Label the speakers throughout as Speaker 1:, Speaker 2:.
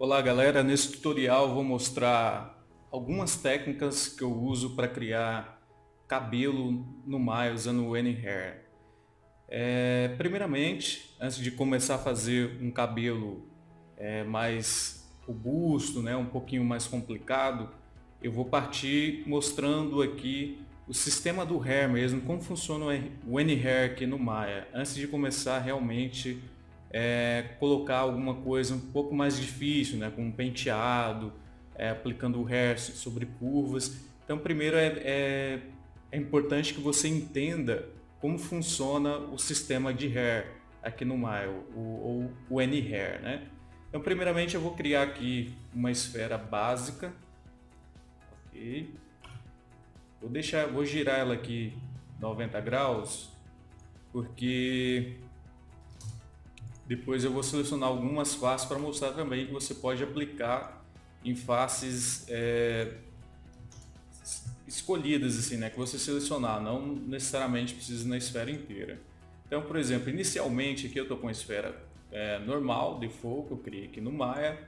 Speaker 1: Olá galera, nesse tutorial eu vou mostrar algumas técnicas que eu uso para criar cabelo no Maya usando o AnyHair. Primeiramente, antes de começar a fazer um cabelo mais robusto, um pouquinho mais complicado, eu vou partir mostrando aqui o sistema do hair mesmo, como funciona o AnyHair aqui no Maya, antes de começar realmente colocar alguma coisa um pouco mais difícil, como um penteado, aplicando o hair sobre curvas. Então primeiro é importante que você entenda como funciona o sistema de hair aqui no Maya, o AnyHair, né? Então primeiramente eu vou criar aqui uma esfera básica, ok? Vou girar ela aqui 90 graus, porque depois eu vou selecionar algumas faces para mostrar também que você pode aplicar em faces escolhidas, assim, que você selecionar, não necessariamente precisa na esfera inteira. Então, por exemplo, inicialmente aqui eu estou com a esfera normal, default, que eu criei aqui no Maya,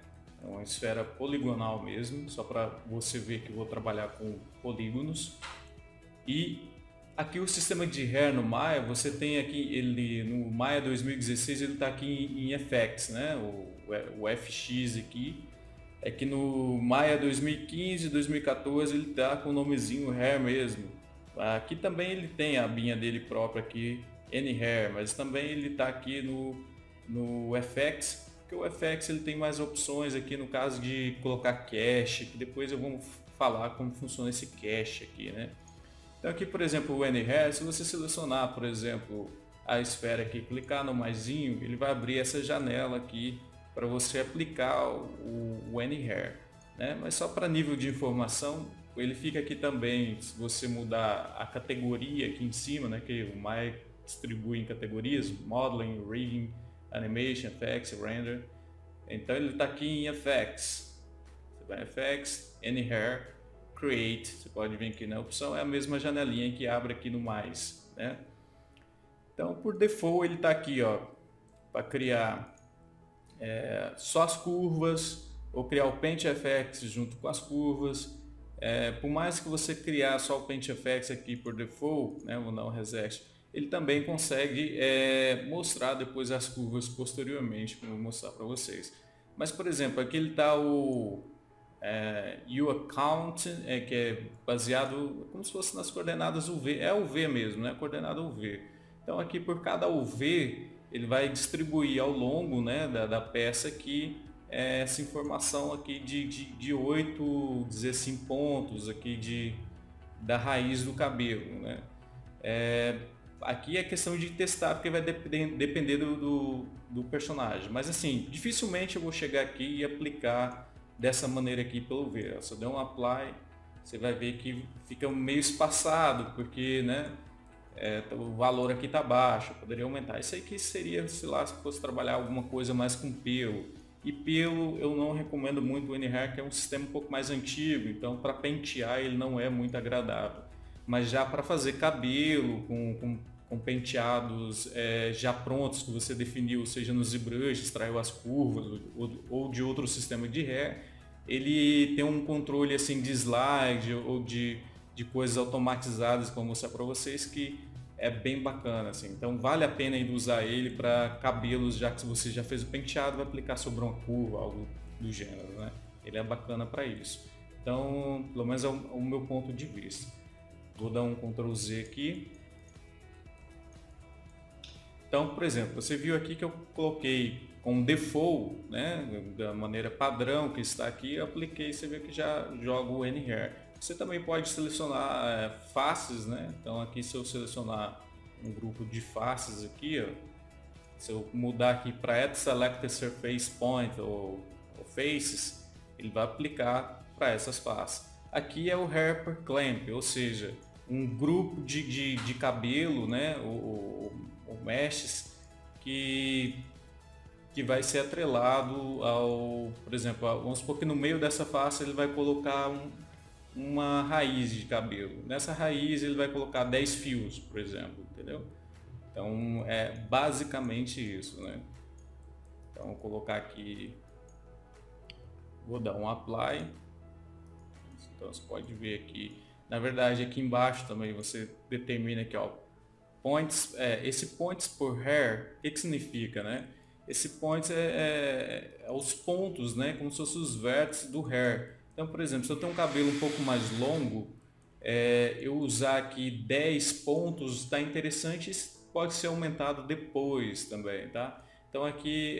Speaker 1: é uma esfera poligonal mesmo, só para você ver que eu vou trabalhar com polígonos. E aqui o sistema de hair no Maya, você tem aqui ele no Maya 2016, ele está aqui em FX, né? O FX aqui. É que no Maya 2015, 2014 ele está com o nomezinho hair mesmo. Aqui também ele tem a abinha dele própria aqui, AnyHair, mas também ele está aqui no FX, porque o FX ele tem mais opções aqui no caso de colocar cache, que depois eu vou falar como funciona esse cache aqui, né? Então aqui, por exemplo, o AnyHair, se você selecionar, por exemplo, a esfera aqui, clicar no maisinho, ele vai abrir essa janela aqui para você aplicar o AnyHair, né? Mas só para nível de informação, ele fica aqui também, se você mudar a categoria aqui em cima, né, que o Maya distribui em categorias, Modeling, Rigging, Animation, FX, Render. Então ele está aqui em FX. Você vai em FX, AnyHair, Create, você pode vir aqui na opção, é a mesma janelinha que abre aqui no mais, né? Então por default ele está aqui, ó, para criar só as curvas, ou criar o Paint FX junto com as curvas. Por mais que você criar só o Paint FX aqui por default, né, vou dar um reset, ele também consegue mostrar depois as curvas posteriormente, como eu vou mostrar para vocês. Mas por exemplo, aqui ele está o UAccount, que é baseado como se fosse nas coordenadas UV, é UV mesmo, né? Coordenada UV. Então aqui por cada UV ele vai distribuir ao longo, né, da peça aqui essa informação aqui de 8, 15 pontos aqui da raiz do cabelo, né? Aqui é questão de testar, porque vai depender do personagem. Mas assim, dificilmente eu vou chegar aqui e aplicar dessa maneira aqui pelo ver. Se eu der um apply, você vai ver que fica meio espaçado, porque, né, o valor aqui está baixo, poderia aumentar. Isso aí que seria, sei lá, se fosse trabalhar alguma coisa mais com pelo. E pelo eu não recomendo muito o AnyHair, que é um sistema um pouco mais antigo, então para pentear ele não é muito agradável. Mas já para fazer cabelo com penteados já prontos que você definiu, seja no ZBrush, extraiu as curvas ou de outro sistema de hair, ele tem um controle assim de slide ou de coisas automatizadas, como eu vou mostrar para vocês, que é bem bacana, assim. Então vale a pena ainda usar ele para cabelos, já que você já fez o penteado, vai aplicar sobre uma curva, algo do gênero, né? Ele é bacana para isso. Então, pelo menos é o meu ponto de vista. Vou dar um Ctrl Z aqui. Então, por exemplo, você viu aqui que eu coloquei com default, né, da maneira padrão que está aqui, eu apliquei, você vê que já joga o AnyHair. Você também pode selecionar faces, né? Então aqui se eu selecionar um grupo de faces aqui, ó, se eu mudar aqui para Add Selected Surface Point ou Faces, ele vai aplicar para essas faces. Aqui é o Hair Per Clamp, ou seja, um grupo de cabelo, né? O meshes que vai ser atrelado ao, por exemplo, vamos supor que no meio dessa face ele vai colocar uma raiz de cabelo. Nessa raiz ele vai colocar 10 fios, por exemplo, entendeu? Então é basicamente isso, né? Então vou colocar aqui Vou dar um apply. Então você pode ver aqui, na verdade aqui embaixo também você determina aqui, ó, points, esse points por hair, o que significa, né? Esse points é os pontos, né? Como se fossem os vértices do hair. Então, por exemplo, se eu tenho um cabelo um pouco mais longo, eu usar aqui 10 pontos está interessante, isso pode ser aumentado depois também, tá? Então aqui,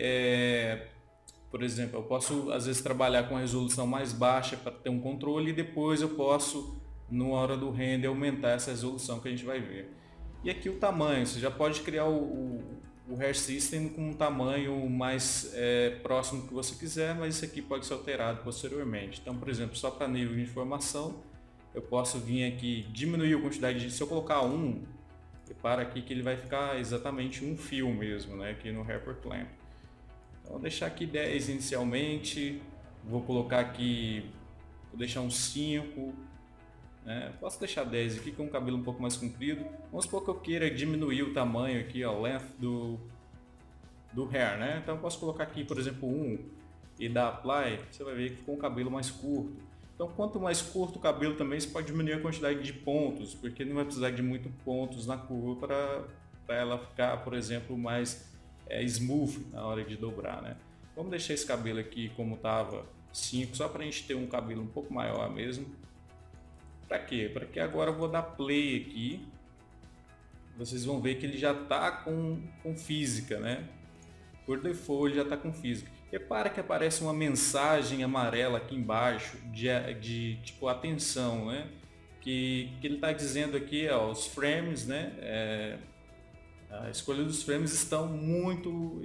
Speaker 1: por exemplo, eu posso às vezes trabalhar com a resolução mais baixa para ter um controle e depois eu posso, na hora do render, aumentar essa resolução que a gente vai ver. E aqui o tamanho, você já pode criar o Hair System com um tamanho mais próximo que você quiser, mas isso aqui pode ser alterado posteriormente. Então, por exemplo, só para nível de informação, eu posso vir aqui diminuir a quantidade de... Se eu colocar 1, repara aqui que ele vai ficar exatamente um fio mesmo, né, aqui no Hair por Clamp. Então, vou deixar aqui 10 inicialmente, vou colocar aqui, vou deixar uns 5, posso deixar 10 aqui com o cabelo um pouco mais comprido. Vamos supor que eu queira diminuir o tamanho aqui, ó, length do hair, né? Então eu posso colocar aqui, por exemplo, 1 e dar apply, você vai ver que ficou um cabelo mais curto. Então quanto mais curto o cabelo também, você pode diminuir a quantidade de pontos, porque não vai precisar de muitos pontos na curva para ela ficar, por exemplo, mais smooth na hora de dobrar, né? Vamos deixar esse cabelo aqui como estava 5, só para a gente ter um cabelo um pouco maior mesmo. Para quê? Para que agora eu vou dar play aqui. Vocês vão ver que ele já está com física, né? Por default ele já está com física. Repara que aparece uma mensagem amarela aqui embaixo de tipo atenção, né? Que ele está dizendo aqui, ó, os frames, né? A escolha dos frames estão muito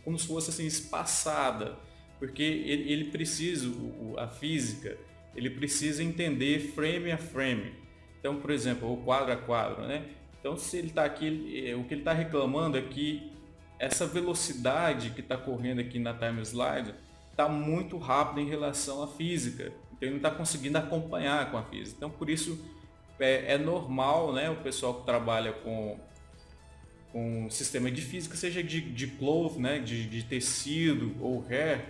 Speaker 1: como se fosse assim espaçada, porque ele precisa, a física, ele precisa entender frame a frame. Então, por exemplo, o quadro a quadro, né? Então, se ele está aqui, o que ele está reclamando é que essa velocidade que está correndo aqui na time slide está muito rápida em relação à física. Então, ele não está conseguindo acompanhar com a física. Então, por isso é normal, né? O pessoal que trabalha com sistema de física, seja de cloth, né? de tecido ou hair,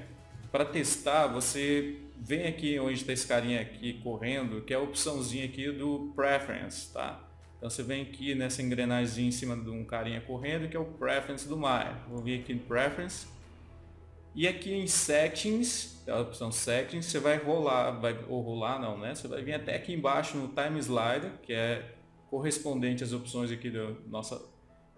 Speaker 1: para testar, você vem aqui onde está esse carinha aqui correndo, que é a opçãozinha aqui do Preference, tá? Então você vem aqui nessa engrenagem em cima de um carinha correndo, que é o Preference do Maya. Vou vir aqui em Preference. E aqui em Settings, a opção Settings, você vai rolar, você vai vir até aqui embaixo no Time Slider, que é correspondente às opções aqui da nossa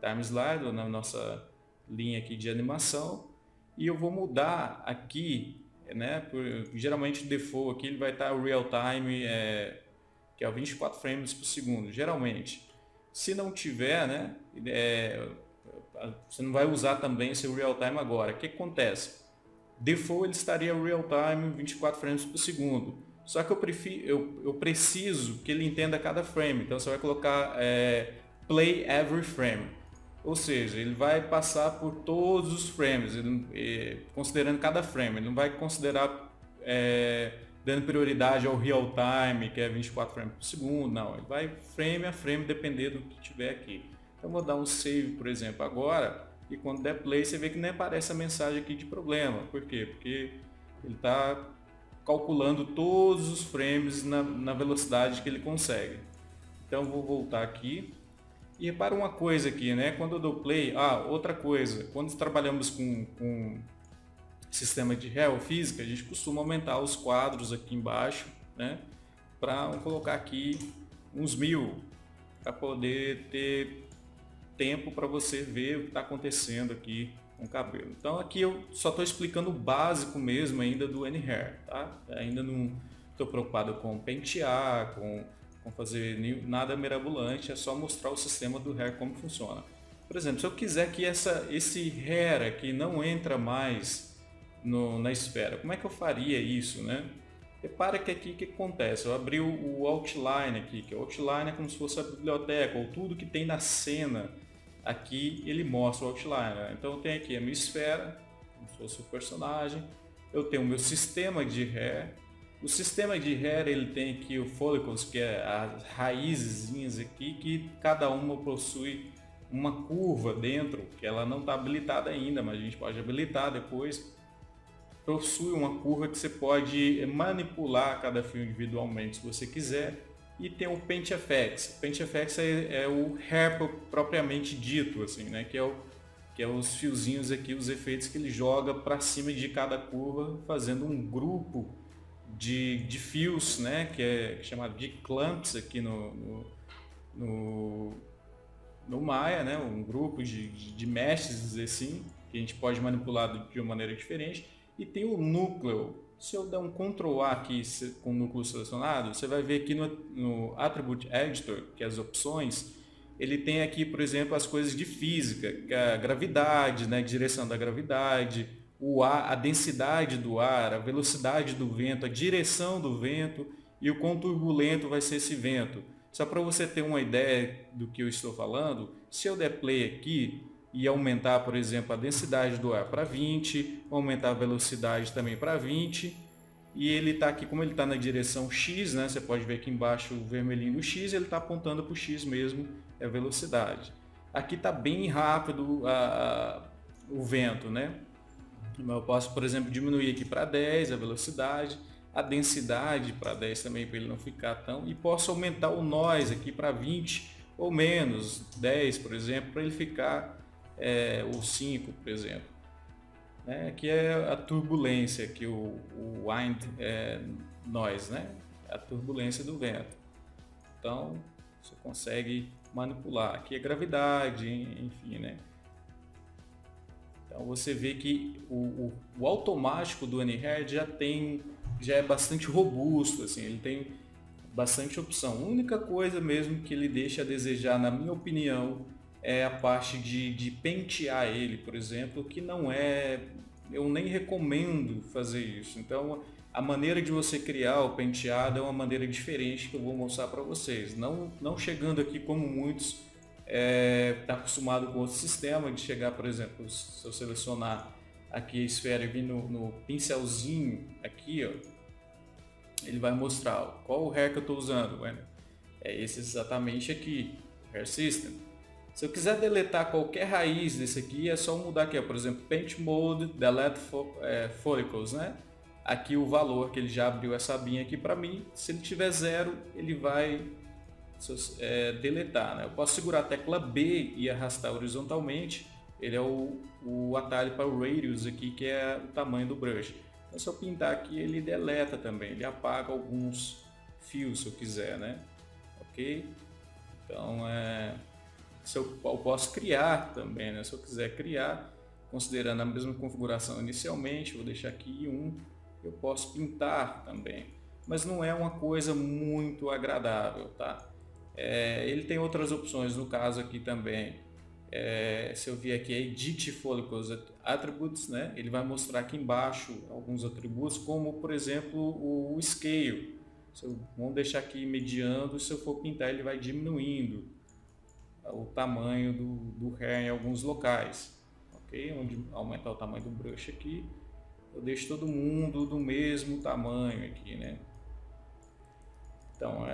Speaker 1: Time Slider, na nossa linha aqui de animação. E eu vou mudar aqui, né? Geralmente o default aqui ele vai estar real time, que é o 24 frames por segundo, geralmente. Se não tiver, né? Você não vai usar também esse real time agora. O que acontece? Default ele estaria real time 24 frames por segundo. Só que eu preciso que ele entenda cada frame. Então você vai colocar play every frame. Ou seja, ele vai passar por todos os frames, considerando cada frame. Ele não vai considerar dando prioridade ao real time, que é 24 frames por segundo. Não, ele vai frame a frame, dependendo do que tiver aqui. Então, vou dar um save, por exemplo, agora. E quando der play, você vê que nem aparece a mensagem aqui de problema. Por quê? Porque ele está calculando todos os frames na velocidade que ele consegue. Então, vou voltar aqui. E repara uma coisa aqui, né? Quando eu dou play, outra coisa, quando trabalhamos com sistema de hair ou física, a gente costuma aumentar os quadros aqui embaixo, né? Para colocar aqui uns 1000, para poder ter tempo para você ver o que está acontecendo aqui com o cabelo. Então aqui eu só estou explicando o básico mesmo ainda do N-Hair, tá? Ainda não estou preocupado com pentear, com fazer nada mirabolante, é só mostrar o sistema do hair como funciona. Por exemplo, se eu quiser que esse hair aqui não entra mais na esfera, como é que eu faria isso, né? Repara que aqui o que acontece, eu abri o outline aqui, que o outline é como se fosse a biblioteca, ou tudo que tem na cena, aqui ele mostra o outline, né? Então eu tenho aqui a minha esfera, como se fosse o personagem, eu tenho o meu sistema de hair. O sistema de hair ele tem aqui o follicles, que é as raízes aqui, que cada uma possui uma curva dentro, que ela não está habilitada ainda, mas a gente pode habilitar depois. possui uma curva que você pode manipular cada fio individualmente se você quiser. E tem o Paint FX. O Paint FX é o hair propriamente dito, assim, né? Que é os fiozinhos aqui, os efeitos que ele joga para cima de cada curva, fazendo um grupo de fios, né? Que é chamado de clamps aqui no Maya, né? Um grupo de meshes, dizer assim, que a gente pode manipular de uma maneira diferente. E tem o núcleo. Se eu der um Ctrl A aqui com o núcleo selecionado, você vai ver aqui no Attribute Editor, que é as opções, ele tem aqui, por exemplo, as coisas de física, que é a gravidade, né? Direção da gravidade, o ar, a densidade do ar, a velocidade do vento, a direção do vento e o quão turbulento vai ser esse vento. Só para você ter uma ideia do que eu estou falando, se eu der play aqui e aumentar, por exemplo, a densidade do ar para 20, aumentar a velocidade também para 20, e ele está aqui, como ele está na direção X, né? Você pode ver aqui embaixo o vermelhinho do X, ele está apontando para o X mesmo, é a velocidade. Aqui está bem rápido o vento, né? Eu posso, por exemplo, diminuir aqui para 10 a velocidade, a densidade para 10 também, para ele não ficar tão... E posso aumentar o noise aqui para 20 ou menos, 10, por exemplo, para ele ficar, ou 5, por exemplo. Que é a turbulência, aqui o wind noise, né? A turbulência do vento. Então, você consegue manipular. Aqui é gravidade, enfim, né? Então você vê que o automático do Anyhair já é bastante robusto, assim, ele tem bastante opção. A única coisa mesmo que ele deixa a desejar, na minha opinião, é a parte de pentear ele, por exemplo, que não é... Eu nem recomendo fazer isso. Então, a maneira de você criar o penteado é uma maneira diferente que eu vou mostrar para vocês. Não chegando aqui como muitos está acostumado com outro sistema, de chegar, por exemplo, se eu selecionar aqui a esfera e vir no pincelzinho aqui, ó, ele vai mostrar qual o hair que eu estou usando. Bueno, é esse exatamente aqui, Hair System. Se eu quiser deletar qualquer raiz desse aqui, é só mudar aqui, ó, por exemplo, Paint Mode, Delete Follicles, né? Aqui o valor que ele já abriu essa abinha aqui para mim. Se ele tiver 0, ele vai deletar, né? Eu posso segurar a tecla B e arrastar horizontalmente. Ele é o atalho para o Radius aqui, que é o tamanho do brush. Então, se eu pintar aqui, ele deleta também. Ele apaga alguns fios, se eu quiser, né? Ok? Então, eu posso criar também, né? Se eu quiser criar, considerando a mesma configuração inicialmente, vou deixar aqui 1, eu posso pintar também. Mas não é uma coisa muito agradável, tá? Ele tem outras opções, no caso aqui também. Se eu vier aqui Edit Follicles Attributes, né? Ele vai mostrar aqui embaixo alguns atributos, como por exemplo o Scale. Vamos deixar aqui mediando, se eu for pintar ele vai diminuindo o tamanho do hair em alguns locais. Ok? Onde aumentar o tamanho do brush aqui, eu deixo todo mundo do mesmo tamanho aqui, né? Então,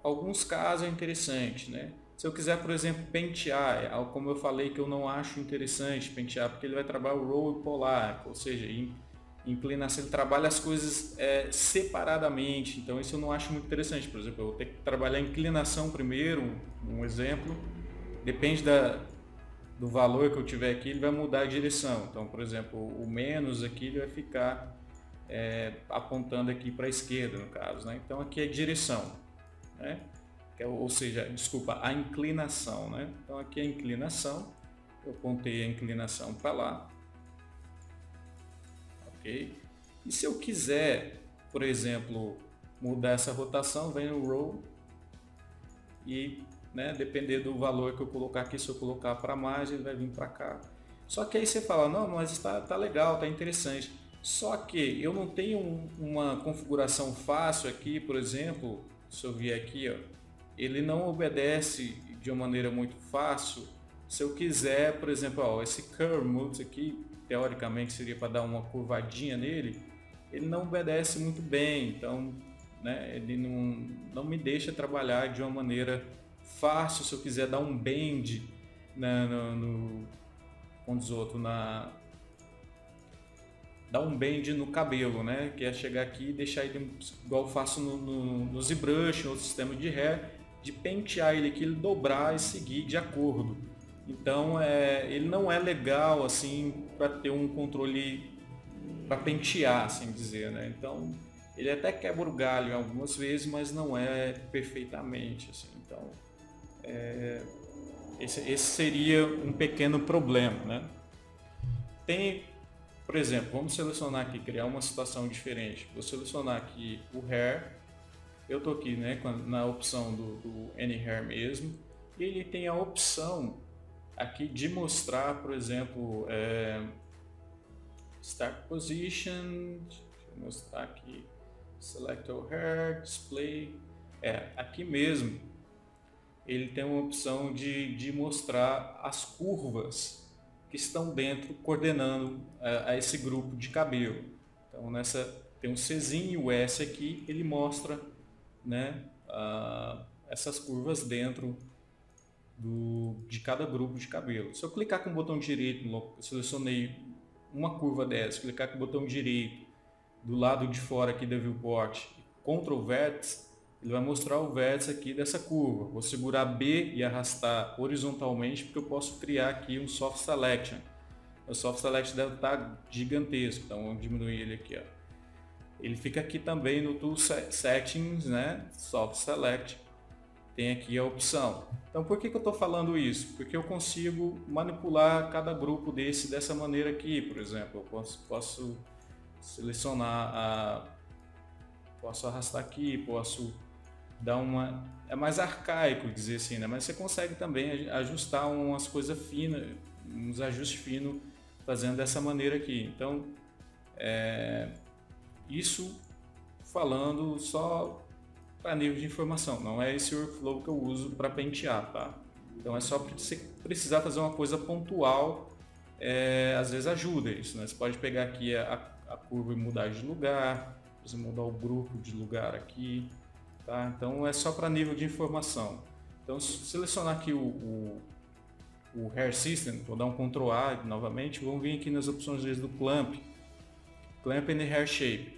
Speaker 1: alguns casos é interessante, né? Se eu quiser, por exemplo, pentear, como eu falei que eu não acho interessante pentear, porque ele vai trabalhar o roll e polar, ou seja, inclinação, ele trabalha as coisas separadamente, então isso eu não acho muito interessante. Por exemplo, eu vou ter que trabalhar a inclinação primeiro, um exemplo, depende do valor que eu tiver aqui, ele vai mudar a direção. Então, por exemplo, o menos aqui ele vai ficar apontando aqui para a esquerda, no caso, né? Então aqui é direção, né? Ou seja, desculpa, a inclinação, né? Então aqui é a inclinação, eu apontei a inclinação para lá, ok? E se eu quiser, por exemplo, mudar essa rotação, vem no Roll e, né, depender do valor que eu colocar aqui, se eu colocar para mais, ele vai vir para cá. Só que aí você fala, não, mas está legal, está interessante. Só que eu não tenho uma configuração fácil aqui, por exemplo, se eu vier aqui, ó, ele não obedece de uma maneira muito fácil. Se eu quiser, por exemplo, ó, esse Curve Mode aqui, teoricamente seria para dar uma curvadinha nele, ele não obedece muito bem, então, né, ele não me deixa trabalhar de uma maneira fácil. Se eu quiser dar um bend, né, dar um bend no cabelo, né? Que é chegar aqui e deixar ele igual eu faço no ZBrush, no sistema de hair, de pentear ele aqui, ele dobrar e seguir de acordo. Então ele não é legal assim para ter um controle para pentear, assim dizer, né? Então ele até quebra o galho algumas vezes, mas não é perfeitamente assim. Então esse seria um pequeno problema, né? Tem, por exemplo, vamos selecionar aqui, criar uma situação diferente. Vou selecionar aqui o hair. Eu estou aqui, né, na opção do Any-Hair mesmo. E ele tem a opção aqui de mostrar, por exemplo, Start Position. Deixa eu mostrar aqui. Select All Hair, Display. Aqui mesmo ele tem uma opção de mostrar as curvas que estão dentro, coordenando a esse grupo de cabelo. Então tem um Czinho e o S aqui, ele mostra, né, essas curvas dentro de cada grupo de cabelo. Se eu clicar com o botão direito, eu selecionei uma curva dessa, clicar com o botão direito do lado de fora aqui da viewport, Ctrl Vértice, ele vai mostrar o vértice aqui dessa curva. Vou segurar B e arrastar horizontalmente, porque eu posso criar aqui um Soft Selection. O Soft Selection deve estar gigantesco, então vamos diminuir ele aqui. Ó. Ele fica aqui também no Tool Settings, né? Soft Select. Tem aqui a opção. Então por que eu estou falando isso? Porque eu consigo manipular cada grupo dessa maneira aqui. Por exemplo, eu posso selecionar, posso arrastar aqui, posso dar é mais arcaico dizer assim, né? Mas você consegue também ajustar umas coisas finas, uns ajustes finos fazendo dessa maneira aqui. Então isso falando só para nível de informação, não é esse workflow que eu uso para pentear, tá? Então é só para você precisar fazer uma coisa pontual, às vezes ajuda isso, né? Você pode pegar aqui a curva e mudar de lugar, você mudar o grupo de lugar aqui, tá? Então é só para nível de informação. Então selecionar aqui o Hair System, vou dar um Ctrl A novamente, vamos vir aqui nas opções do Clamp and Hair Shape.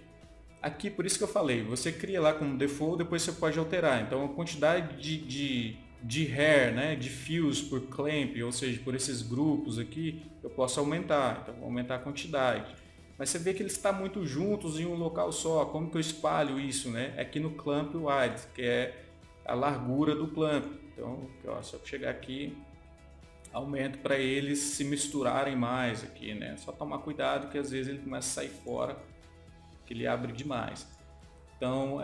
Speaker 1: Aqui, por isso que eu falei, você cria lá como default, depois você pode alterar. Então a quantidade de hair, né, de fios por clamp, ou seja, por esses grupos aqui, eu posso aumentar. Então vou aumentar a quantidade. Mas você vê que eles estão muito juntos em um local só. Como que eu espalho isso, né? Aqui no Clamp Width, que é a largura do clamp. Então, ó, se eu chegar aqui, aumento para eles se misturarem mais aqui, né? Só tomar cuidado que às vezes ele começa a sair fora, que ele abre demais. Então,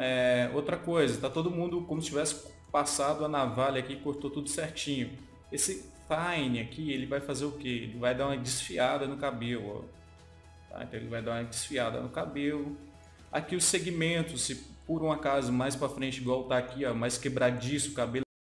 Speaker 1: outra coisa, tá todo mundo como se tivesse passado a navalha aqui e cortou tudo certinho. Esse Fine aqui, ele vai fazer o que? Ele vai dar uma desfiada no cabelo, ó. Tá? Então ele vai dar uma desfiada no cabelo. Aqui os segmentos, se por um acaso mais para frente, igual tá aqui, ó, mais quebradiço o cabelo,